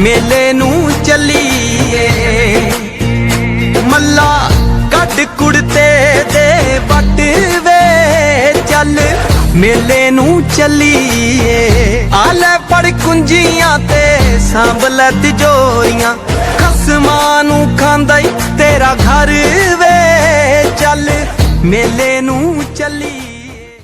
मेले नू चलीए। मल्ला कड कुड़ते दे बट वे चल मेले नू चलीए। आले पड़ कुंजियां ते सांभल तिजोरियां खसमां नू खांदा ई तेरा घर वे चल मेले नू चलीए।